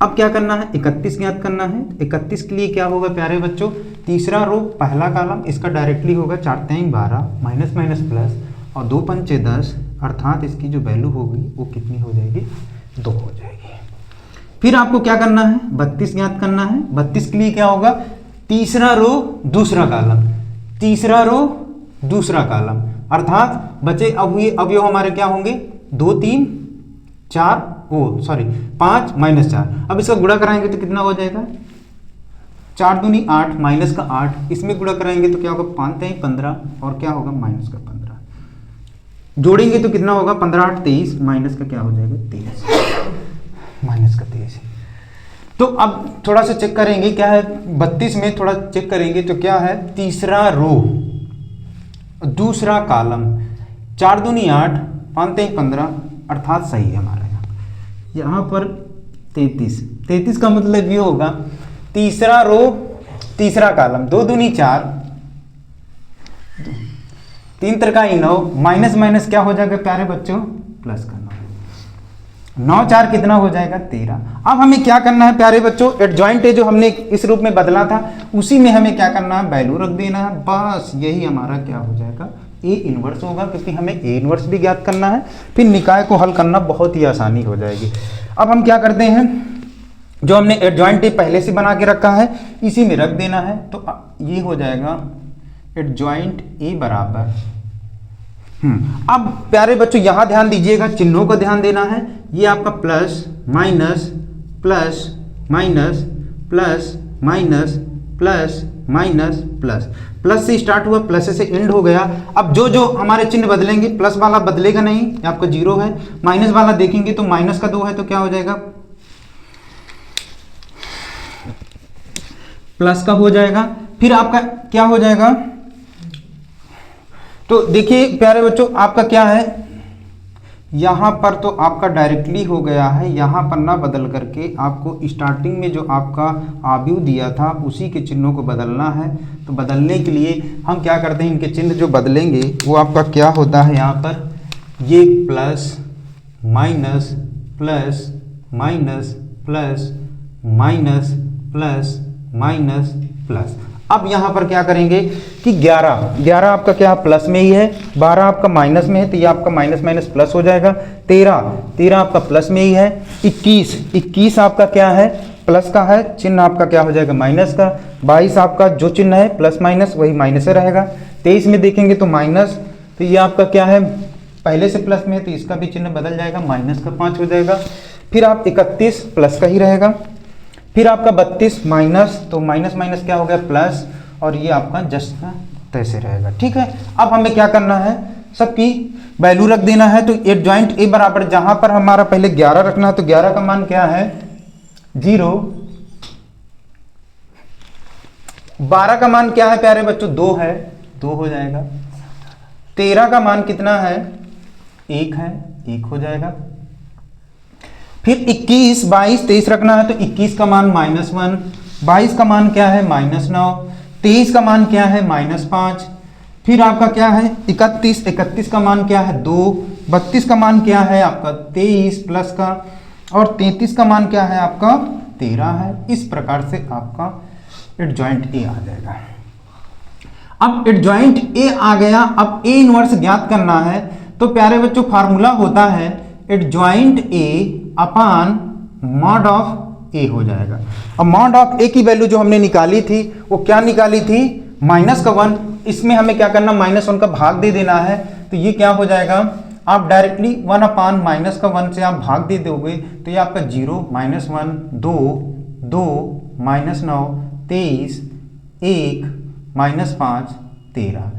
[SPEAKER 1] अब क्या करना है, 31 ज्ञात करना है। 31 के लिए क्या होगा प्यारे बच्चों, तीसरा रो पहला कॉलम, इसका डायरेक्टली होगा 4 3 12, माइनस माइनस प्लस, और 2 पंचे 10, अर्थात इसकी जो वैल्यू होगी वो कितनी हो जाएगी, 2 हो जाएगी। फिर आपको क्या करना है, 32 ज्ञात करना है। 32 के लिए क्या होगा, तीसरा रो दूसरा कॉलम, तीसरा रो दूसरा कॉलम, अर्थात बचे अवयव हमारे क्या होंगे, 2 3 4, 5 माइनस 4। अब इसका गुणा कराएंगे तो कितना हो जाएगा, 4 दूनी 8, माइनस का 8, इसमें गुणा कराएंगे तो क्या होगा, 5 3 15, और क्या होगा, माइनस का 15, जोड़ेंगे तो कितना होगा, 15 8 23, माइनस का क्या हो जाएगा, 23, माइनस का 23। तो अब थोड़ा सा चेक करेंगे क्या है, 32 में थोड़ा चेक करेंगे तो क्या है, तीसरा रो दूसरा कॉलम, 4 दूनी 8, 5 3 15, अर्थात सही है हमारा यहाँ पर 33 का मतलब ये होगा, तीसरा रो तीसरा कॉलम, 2 दूनी 4, 3 त्रिकाई 9, माइनस माइनस क्या हो जाएगा प्यारे बच्चों, प्लस का 9 4 कितना हो जाएगा, 13। अब हमें क्या करना है प्यारे बच्चों, एडजॉइंट है जो हमने इस रूप में बदला था, उसी में हमें क्या करना है, वैल्यू रख देना है, बस यही हमारा क्या हो जाएगा, ए इनवर्स होगा, क्योंकि हमें ए इनवर्स भी ज्ञात करना है। फिर निकाय को हल करना बहुत ही आसानी हो जाएगी। अब हम क्या करते हैं, जो हमने एडजॉइंट ए पहले से बना के रखा है इसी में रख देना है, तो ये हो जाएगा एडजॉइंट ए बराबर। अब प्यारे बच्चों यहाँ ध्यान दीजिएगा, चिन्हों को ध्यान देना है। ये आपका plus minus plus minus plus minus plus minus plus, plus से स्टार्ट हुआ, प्लस से एंड हो गया। अब जो जो हमारे चिन्ह बदलेंगे, प्लस वाला बदलेगा नहीं, ये आपका 0 है। माइनस वाला देखेंगे तो माइनस का 2 है तो क्या हो जाएगा, प्लस का हो जाएगा। फिर आपका क्या हो जाएगा, तो देखिए प्यारे बच्चों आपका क्या है, यहाँ पर तो आपका डायरेक्टली हो गया है, यहाँ पर ना बदल करके आपको स्टार्टिंग में जो आपका आव्यूह दिया था उसी के चिन्हों को बदलना है। तो बदलने के लिए हम क्या करते हैं, इनके चिन्ह जो बदलेंगे वो आपका क्या होता है, यहाँ पर ये plus minus plus minus plus minus plus minus plus. अब यहाँ पर क्या करेंगे कि 11 आपका प्लस में ही है, 12 आपका माइनस में है तो ये आपका माइनस माइनस प्लस हो जाएगा। 13 आपका प्लस में ही है। 21 आपका क्या है, प्लस का है, चिन्ह आपका क्या हो जाएगा, माइनस का। 22 आपका जो चिन्ह है प्लस माइनस वही माइनस से रहेगा। 23 में देखेंगे तो माइनस, तो ये आपका क्या है, पहले से प्लस में है तो इसका भी चिन्ह बदल जाएगा, माइनस का 5 हो जाएगा। फिर आप 31 प्लस का ही रहेगा। फिर आपका 32 माइनस, तो माइनस माइनस क्या हो गया, प्लस, और ये आपका जस्ट का तैसे रहेगा। ठीक है, अब हमें क्या करना है, सबकी वैल्यू रख देना है। तो एडजॉइंट ए बराबर, जहां पर हमारा पहले 11 रखना है तो 11 का मान क्या है, 0। 12 का मान क्या है प्यारे बच्चों, 2 है, 2 हो जाएगा। 13 का मान कितना है, 1 है, 1 हो जाएगा। फिर 21, 22, 23 रखना है तो 21 का मान -1, 22 का मान क्या है, -9, 23 का मान क्या है, -5। फिर आपका क्या है 31 का मान क्या है, 2। 32 का मान क्या है आपका 23 प्लस का, और 33 का मान क्या है आपका 13 है। इस प्रकार से आपका एडजॉइंट ए आ जाएगा। अब एडजॉइंट ए आ गया, अब ए इनवर्स ज्ञात करना है। तो प्यारे बच्चों फार्मूला होता है adjoint A upon mod of A हो जाएगा। अब मॉड ऑफ ए की वैल्यू जो हमने निकाली थी वो क्या निकाली थी, -1। इसमें हमें क्या करना, -1 का भाग दे देना है। तो ये क्या हो जाएगा, आप डायरेक्टली 1/-1 से आप भाग दे दोगे तो ये आपका 0, -1, 2, 2, -9, 23, 1, -5, 13।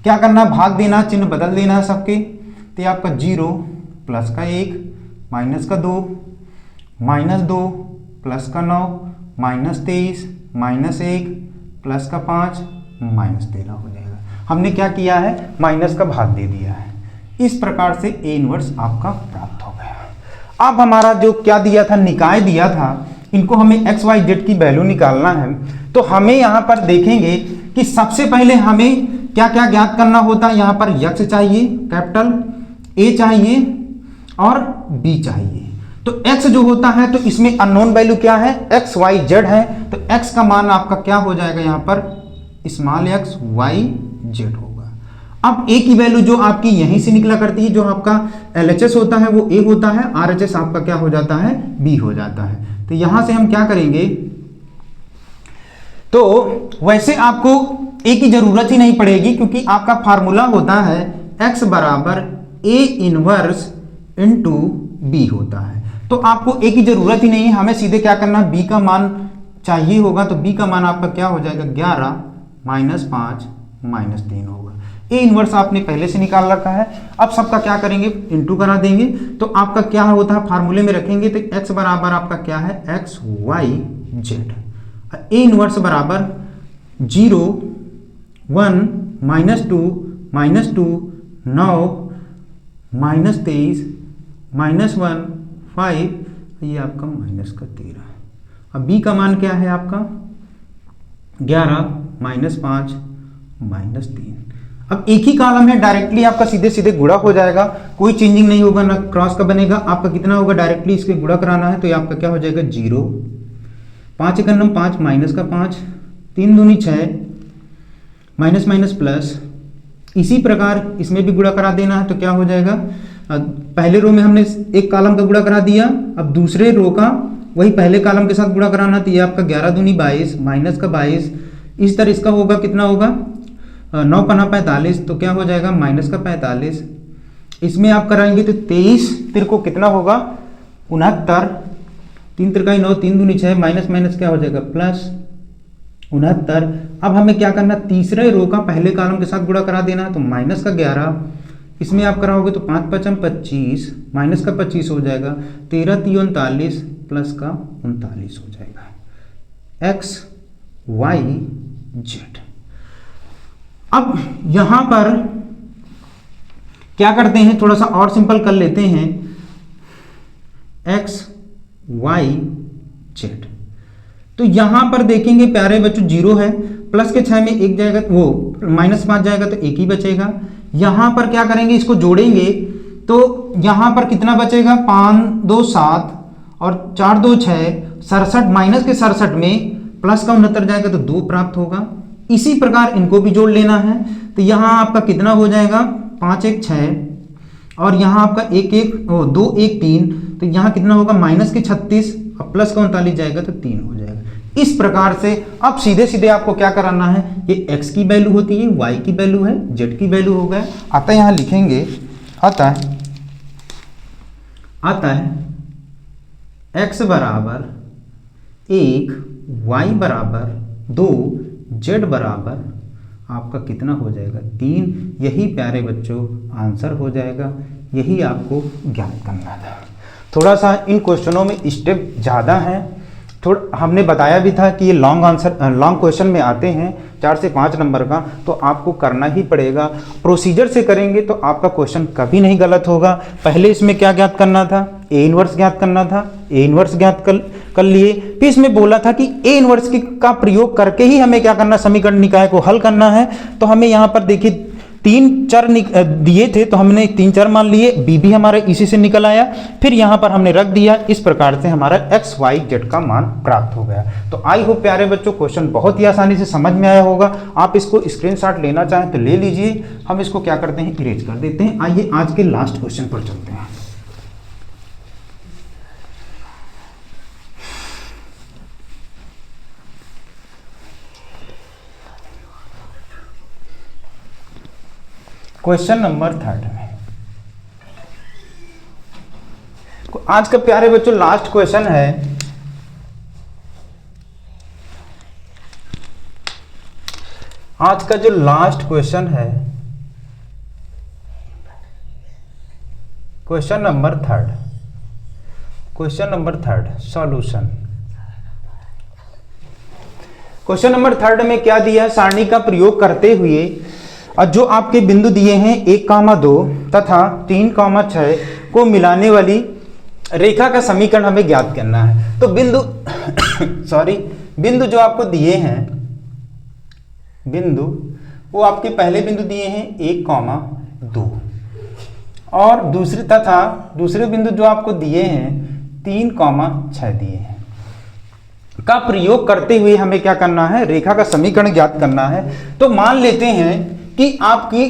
[SPEAKER 1] क्या करना, भाग देना, चिन्ह बदल देना है सबके। तो ये आपका 0 प्लस का 1 माइनस का 2 माइनस 2 प्लस का 9 माइनस 23 माइनस 1 प्लस का 5 माइनस 13 हो जाएगा। हमने क्या किया है, माइनस का भाग दे दिया है। इस प्रकार से ए इनवर्स आपका प्राप्त हो गया। अब हमारा जो क्या दिया था, निकाय दिया था, इनको हमें एक्स वाई जेड की वैल्यू निकालना है। तो हमें यहाँ पर देखेंगे कि सबसे पहले हमें क्या क्या ज्ञात करना होता है। यहाँ पर यक्स चाहिए, कैपिटल ए चाहिए और बी चाहिए। तो x जो होता है तो इसमें अननोन वैल्यू क्या है, एक्स वाई जेड है। तो x का मान आपका क्या हो जाएगा, यहाँ पर स्मॉल x y z होगा। अब a की वैल्यू जो आपकी यहीं से निकला करती है, जो आपका LHS होता है वो a होता है, RHS आपका क्या हो जाता है, b हो जाता है। तो यहां से हम क्या करेंगे, तो वैसे आपको a की जरूरत ही नहीं पड़ेगी, क्योंकि आपका फार्मूला होता है x बराबर a इनवर्स इंटू b होता है। तो आपको a की जरूरत ही नहीं है, हमें सीधे क्या करना, b का मान चाहिए होगा। तो b का मान आपका क्या हो जाएगा, 11 माइनस 5 माइनस 3 होगा। ए इनवर्स आपने पहले से निकाल रखा है। अब सबका क्या करेंगे, इंटू करा देंगे। तो आपका क्या होता है, फार्मूले में रखेंगे तो x बराबर आपका क्या है, X Y Z. A inverse बराबर 0 1 माइनस 2 माइनस 2 9 माइनस 23 माइनस 1 5, ये आपका माइनस का 13। अब b का मान क्या है आपका 11 माइनस 5 माइनस 3। अब एक ही कॉलम है, डायरेक्टली आपका सीधे सीधे गुणा हो जाएगा, कोई चेंजिंग नहीं होगा, ना क्रॉस का बनेगा। आपका कितना होगा, डायरेक्टली इसके गुणा कराना है। तो ये आपका क्या हो जाएगा 0 5 एक 5 माइनस का 5 3 दूनी 6 माइनस माइनस प्लस। इसी प्रकार इसमें भी गुणा करा देना है। तो क्या हो जाएगा, पहले रो में हमने एक कॉलम का गुणा करा दिया, अब दूसरे रो का वही पहले कॉलम के साथ गुणा कराना। तो ये आपका 11 दूनी 22 माइनस का 22। इस तरह इसका होगा, कितना होगा 9 पन्ना 45। तो क्या हो जाएगा माइनस का 45। इसमें आप कराएंगे तो 23 तिर को कितना होगा 69, 3 तिरकाई 9 3 दूनी 6 माइनस माइनस क्या हो जाएगा प्लस 69। अब हमें क्या करना, तीसरे रो का पहले कॉलम के साथ गुणा करा देना है। तो माइनस का 11, इसमें आप कराओगे तो 5 5 25 माइनस का 25 हो जाएगा, 13 3 39 प्लस का 39 हो जाएगा, एक्स वाई जेड। अब यहां पर क्या करते हैं, थोड़ा सा और सिंपल कर लेते हैं, एक्स वाई जेड। तो यहां पर देखेंगे प्यारे बच्चों 0 है, प्लस के 6 में एक जाएगा, वो माइनस 5 जाएगा तो एक ही बचेगा। यहां पर क्या करेंगे, इसको जोड़ेंगे तो यहां पर कितना बचेगा 5 2 7 और 4 2 6 67, माइनस के 67 में प्लस का 69 जाएगा तो 2 प्राप्त होगा। इसी प्रकार इनको भी जोड़ लेना है। तो यहां आपका कितना हो जाएगा 5 1 6 और यहां आपका 1 1 2 1 3। तो यहां कितना होगा माइनस के 36 और प्लस का 39 जाएगा तो 3 हो जाएगा। इस प्रकार से अब सीधे सीधे आपको क्या कराना है, ये x की वैल्यू होती है, y की वैल्यू है, z की वैल्यू हो गया। अतः यहां लिखेंगे अतः x बराबर 1 y बराबर 2 z बराबर आपका कितना हो जाएगा 3। यही प्यारे बच्चों आंसर हो जाएगा, यही आपको ज्ञात करना था। थोड़ा सा इन क्वेश्चनों में स्टेप ज़्यादा हैं, थोड़ा हमने बताया भी था कि ये लॉन्ग क्वेश्चन में आते हैं 4 से 5 नंबर का, तो आपको करना ही पड़ेगा। प्रोसीजर से करेंगे तो आपका क्वेश्चन कभी नहीं गलत होगा। पहले इसमें क्या ज्ञात करना था, ए इनवर्स ज्ञात करना था, ए इनवर्स ज्ञात कर लिए। फिर इसमें बोला था कि ए इनवर्स का प्रयोग करके ही हमें क्या करना, समीकरण निकाय को हल करना है। तो हमें यहाँ पर देखिए 3 चर दिए थे, तो हमने 3 चर मान लिए, बी भी हमारा इसी से निकल आया, फिर यहाँ पर हमने रख दिया। इस प्रकार से हमारा एक्स वाई जेड का मान प्राप्त हो गया। तो आई होप प्यारे बच्चों क्वेश्चन बहुत ही आसानी से समझ में आया होगा। आप इसको स्क्रीनशॉट लेना चाहें तो ले लीजिए, हम इसको क्या करते हैं इरेज कर देते हैं। आइए आज के लास्ट क्वेश्चन पर चलते हैं। क्वेश्चन नंबर 3 में आज का प्यारे बच्चों लास्ट क्वेश्चन है। आज का जो लास्ट क्वेश्चन है question number third, question number third solution. Question number third में क्या दिया है, सारणी का प्रयोग करते हुए और जो आपके बिंदु दिए हैं 1,2 तथा 3,6 को मिलाने वाली रेखा का समीकरण हमें ज्ञात करना है। तो बिंदु सॉरी बिंदु जो आपको दिए हैं, बिंदु वो आपके पहले बिंदु दिए हैं 1,2 और दूसरे बिंदु जो आपको दिए हैं 3,6 दिए हैं, का प्रयोग करते हुए हमें क्या करना है, रेखा का समीकरण ज्ञात करना है। तो मान लेते हैं कि आपकी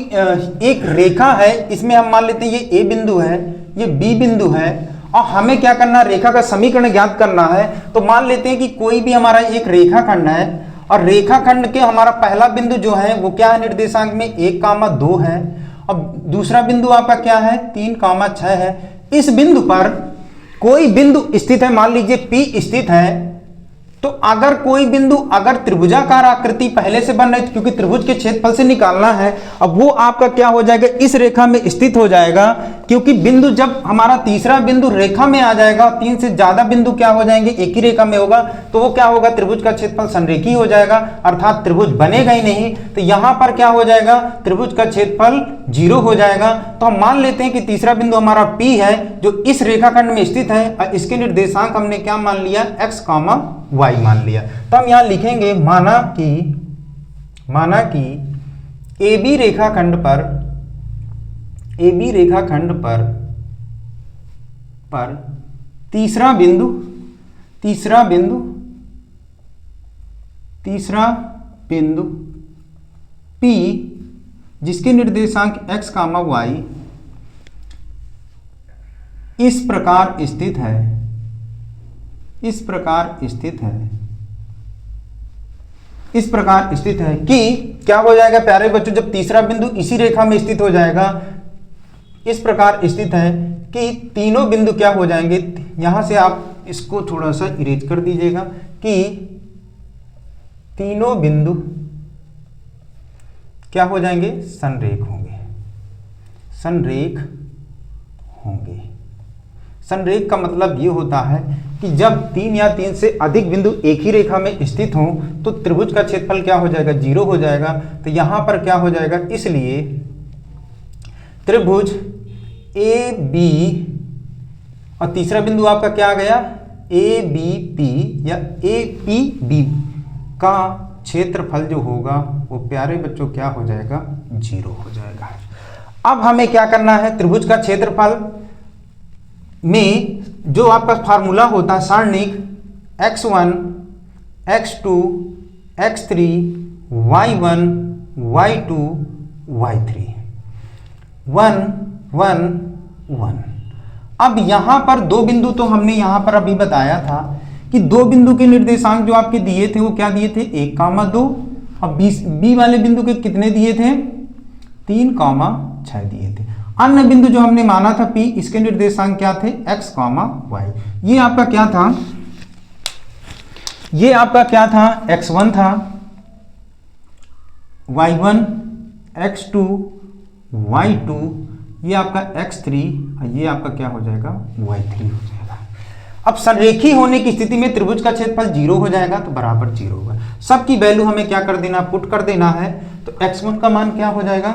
[SPEAKER 1] एक रेखा है, इसमें हम मान लेते हैं ये ए बिंदु है, ये बी बिंदु है और हमें क्या करना है, रेखा का समीकरण ज्ञात करना है। तो मान लेते हैं कि कोई भी हमारा एक रेखाखंड है और रेखाखंड के हमारा पहला बिंदु जो है वो क्या है, निर्देशांक में 1,2 है और दूसरा बिंदु आपका क्या है 3,6 है। इस बिंदु पर कोई बिंदु स्थित है, मान लीजिए P स्थित है। तो अगर कोई बिंदु, अगर त्रिभुजाकार आकृति पहले से बन रही, क्योंकि त्रिभुज के क्षेत्रफल से निकालना है, अब वो आपका क्या हो जाएगा, इस रेखा में स्थित हो जाएगा। क्योंकि बिंदु जब हमारा तीसरा बिंदु रेखा में आ जाएगा, 3 से ज्यादा बिंदु क्या हो जाएंगे, एक ही रेखा में होगा, तो वो क्या होगा, त्रिभुज का क्षेत्रफल संरेखी हो जाएगा, अर्थात त्रिभुज बनेगा ही नहीं। तो यहां पर क्या हो जाएगा, त्रिभुज का क्षेत्रफल 0 हो जाएगा। तो हम मान लेते हैं कि तीसरा बिंदु हमारा P है जो इस रेखाखंड में स्थित है और इसके निर्देशांक हमने क्या मान लिया, x, y मान लिया। तो हम यहां लिखेंगे माना कि AB रेखाखंड पर तीसरा बिंदु P जिसके निर्देशांक x, y इस प्रकार स्थित है कि क्या हो जाएगा प्यारे बच्चों, जब तीसरा बिंदु इसी रेखा में स्थित हो जाएगा, इस प्रकार स्थित है कि तीनों बिंदु क्या हो जाएंगे, यहां से आप इसको थोड़ा सा इरेज कर दीजिएगा कि तीनों बिंदु क्या हो जाएंगे, संरेख होंगे। संरेख का मतलब ये होता है कि जब 3 या 3 से अधिक बिंदु एक ही रेखा में स्थित हों तो त्रिभुज का क्षेत्रफल क्या हो जाएगा, 0 हो जाएगा। तो यहां पर क्या हो जाएगा, इसलिए त्रिभुज AB और तीसरा बिंदु आपका क्या आ गया, ABP या APB का क्षेत्रफल जो होगा वो प्यारे बच्चों क्या हो जाएगा, 0 हो जाएगा। अब हमें क्या करना है, त्रिभुज का क्षेत्रफल में जो आपका फार्मूला होता है सारणिक x1, x2, x3, y1, y2, y3 1 1 1। अब यहां पर दो बिंदु तो हमने यहां पर अभी बताया था कि दो बिंदु के निर्देशांक जो आपके दिए थे वो क्या दिए थे, 1,2 और बी वाले बिंदु के कितने दिए थे, 3,6 दिए थे। अन्य बिंदु जो हमने माना था P, इसके निर्देशांक क्या थे, x, y। ये आपका क्या था, x1 था, y1, x2, y2, ये आपका x3 और ये आपका क्या हो जाएगा, y3 हो जाएगा। अब संरेखी होने की स्थिति में त्रिभुज का क्षेत्रफल 0 हो जाएगा, तो बराबर 0 होगा। सबकी वैल्यू हमें क्या कर देना, पुट कर देना है। तो x1 का मान क्या हो जाएगा,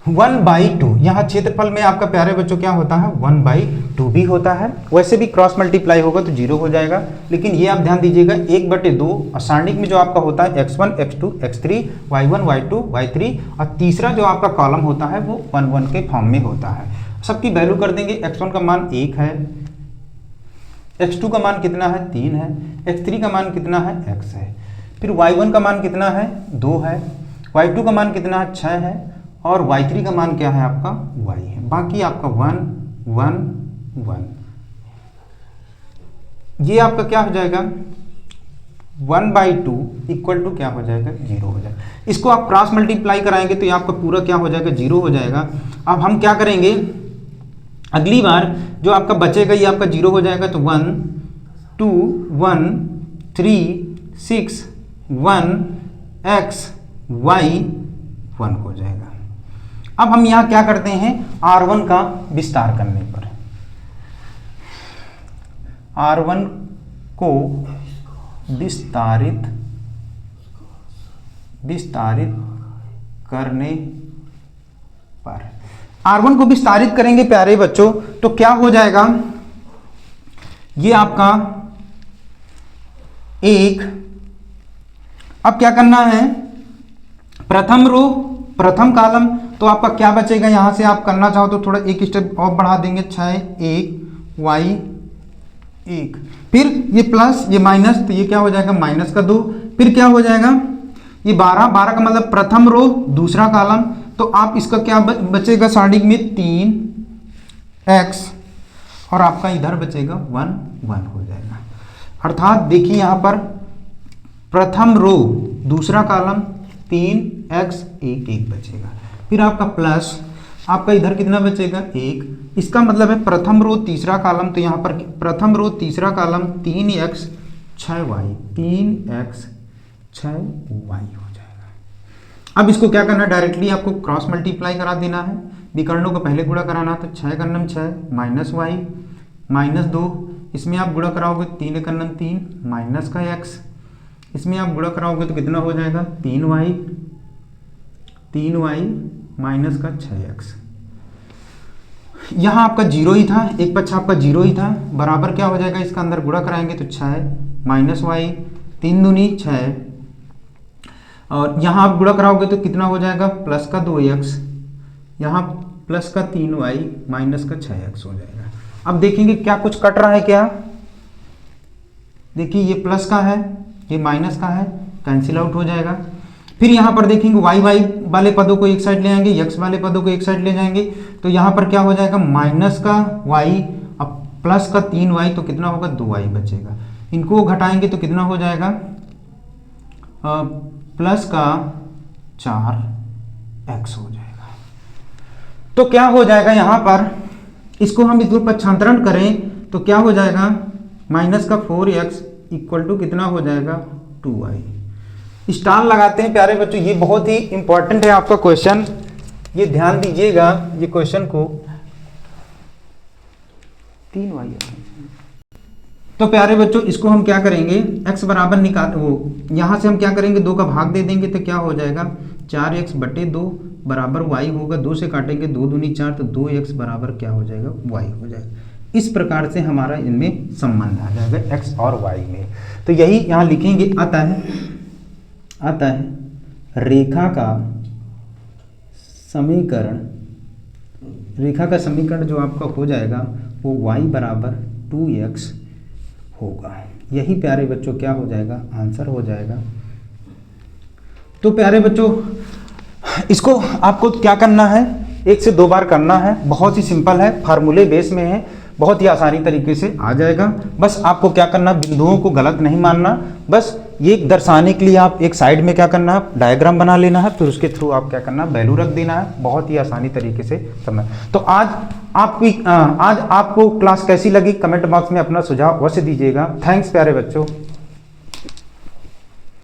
[SPEAKER 1] 1/2। यहाँ क्षेत्रफल में आपका प्यारे बच्चों क्या होता है, 1/2 भी होता है। वैसे भी क्रॉस मल्टीप्लाई होगा तो 0 हो जाएगा, लेकिन ये आप ध्यान दीजिएगा 1/2 और सारणिक में जो आपका होता है x1, x2, x3, y1, y2, y3 और तीसरा जो आपका कॉलम होता है वो 1 1 के फॉर्म में होता है। सबकी वैल्यू कर देंगे, x1 का मान 1 है, x2 का मान कितना है, 3 है, x3 का मान कितना है, x है, फिर y1 का मान कितना है, 2 है, y2 का मान कितना है, 6 है और y3 का मान क्या है आपका, y है। बाकी आपका 1 1 1, ये आपका क्या हो जाएगा, 1/2 इक्वल टू क्या हो जाएगा, 0 हो जाएगा। इसको आप क्रॉस मल्टीप्लाई कराएंगे तो ये आपका पूरा क्या हो जाएगा, 0 हो जाएगा। अब हम क्या करेंगे, अगली बार जो आपका बचेगा ये आपका 0 हो जाएगा। तो 1 2 1 3 6 1 x y 1 हो जाएगा। अब हम यहाँ क्या करते हैं, R1 का विस्तार करने पर, R1 को विस्तारित करने पर, R1 को विस्तारित करेंगे प्यारे बच्चों तो क्या हो जाएगा, ये आपका एक, अब क्या करना है, प्रथम रो प्रथम कॉलम, तो आपका क्या बचेगा, यहां से आप करना चाहो तो थोड़ा एक स्टेप और बढ़ा देंगे, 6 1 y 1, फिर ये प्लस ये माइनस, तो ये क्या हो जाएगा माइनस का 2, फिर क्या हो जाएगा ये 12 12 का मतलब प्रथम रो दूसरा कॉलम, तो आप इसका क्या बचेगा सारणिक में 3x और आपका इधर बचेगा 1 1 हो जाएगा। अर्थात देखिए यहाँ पर प्रथम रो दूसरा कॉलम 3x 1 1 बचेगा, फिर आपका प्लस आपका इधर कितना बचेगा 1, इसका मतलब है प्रथम रो तीसरा कॉलम, तो यहाँ पर प्रथम रो तीसरा column 3x 6y 3x 6y हो जाएगा। अब इसको क्या करना है, डायरेक्टली आपको क्रॉस मल्टीप्लाई करा देना है, विकर्णों को पहले गुणा कराना, तो 6 का नम 6 माइनस वाई माइनस 2, इसमें आप गुणा कराओगे 3 का नम 3 माइनस का x, इसमें आप गुणा कराओगे तो कितना हो जाएगा 3y माइनस का 6x, यहाँ आपका जीरो ही था, एक पक्ष आपका जीरो ही था, बराबर क्या हो जाएगा, इसका अंदर गुणा कराएंगे तो 6 माइनस वाई 3 दूनी 6, और यहाँ आप गुणा कराओगे तो कितना हो जाएगा प्लस का 2x, यहाँ प्लस का 3y माइनस का 6x हो जाएगा। अब देखेंगे क्या कुछ कट रहा है क्या, देखिए ये प्लस का है ये माइनस का है, कैंसिल आउट हो जाएगा। फिर यहाँ पर देखेंगे y वाले पदों को एक साइड ले आएंगे, x वाले पदों को एक साइड ले जाएंगे, तो यहाँ पर क्या हो जाएगा माइनस का y अब प्लस का 3y, तो कितना होगा 2y बचेगा, इनको घटाएंगे तो कितना हो जाएगा प्लस का 4x हो जाएगा। तो क्या हो जाएगा यहाँ पर, इसको हम इसको पक्षांतरण करें तो क्या हो जाएगा माइनस का 4x इक्वल टू कितना हो जाएगा 2y। स्टार लगाते हैं प्यारे बच्चों, ये बहुत ही इंपॉर्टेंट है आपका क्वेश्चन, ये ध्यान दीजिएगा ये क्वेश्चन को, 3y। तो प्यारे बच्चों इसको हम क्या करेंगे, x बराबर निकाल वो यहाँ से हम क्या करेंगे 2 का भाग दे देंगे, तो क्या हो जाएगा 4x बटे 2 बराबर y होगा, 2 से काटेंगे 2 दूनी 4, तो 2x बराबर क्या हो जाएगा y हो जाएगा। इस प्रकार से हमारा इनमें संबंध आ जाएगा x और y में। तो यही यहाँ लिखेंगे, अतः रेखा का समीकरण जो आपका हो जाएगा वो y बराबर 2x होगा। यही प्यारे बच्चों क्या हो जाएगा आंसर हो जाएगा। तो प्यारे बच्चों इसको आपको क्या करना है, 1 से 2 बार करना है, बहुत ही सिंपल है, फार्मूले बेस में है, बहुत ही आसानी तरीके से आ जाएगा। बस आपको क्या करना, बिंदुओं को गलत नहीं मानना, बस ये दर्शाने के लिए आप एक साइड में क्या करना है डायग्राम बना लेना है, फिर उसके थ्रू आप क्या करना वैल्यू रख देना है, बहुत ही आसानी तरीके से समझ। तो आज आपको क्लास कैसी लगी कमेंट बॉक्स में अपना सुझाव अवश्य दीजिएगा। थैंक्स प्यारे बच्चों।